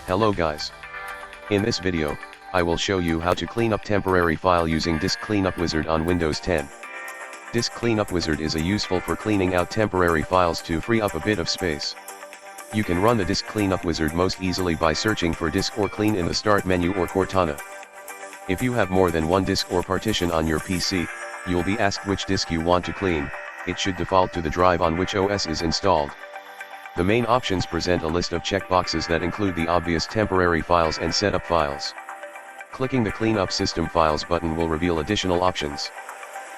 Hello guys. In this video, I will show you how to clean up temporary file using Disk Cleanup Wizard on Windows 10. Disk Cleanup Wizard is useful for cleaning out temporary files to free up a bit of space. You can run the Disk Cleanup Wizard most easily by searching for Disk or Clean in the Start menu or Cortana. If you have more than one disk or partition on your PC, you'll be asked which disk you want to clean. It should default to the drive on which OS is installed. The main options present a list of checkboxes that include the obvious temporary files and setup files. Clicking the Clean Up System Files button will reveal additional options.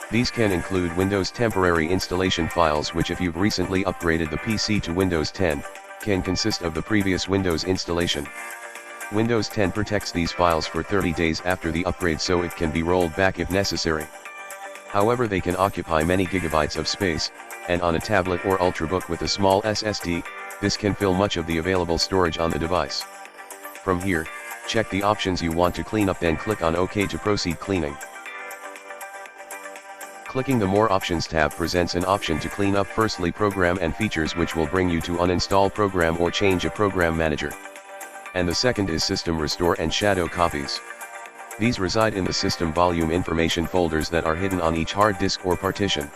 These can include Windows temporary installation files, which if you've recently upgraded the PC to Windows 10, can consist of the previous Windows installation. Windows 10 protects these files for 30 days after the upgrade, so it can be rolled back if necessary. However, they can occupy many gigabytes of space, and on a tablet or Ultrabook with a small SSD, this can fill much of the available storage on the device. From here, check the options you want to clean up, then click on OK to proceed cleaning. Clicking the More Options tab presents an option to clean up firstly Program and Features, which will bring you to uninstall program or change a program manager. And the second is System Restore and Shadow Copies. These reside in the system volume information folders that are hidden on each hard disk or partition.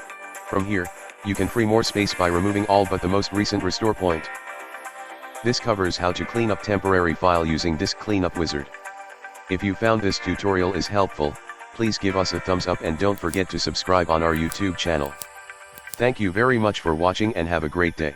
From here, you can free more space by removing all but the most recent restore point. This covers how to clean up temporary file using Disk Cleanup Wizard. If you found this tutorial is helpful, please give us a thumbs up and don't forget to subscribe on our YouTube channel. Thank you very much for watching and have a great day.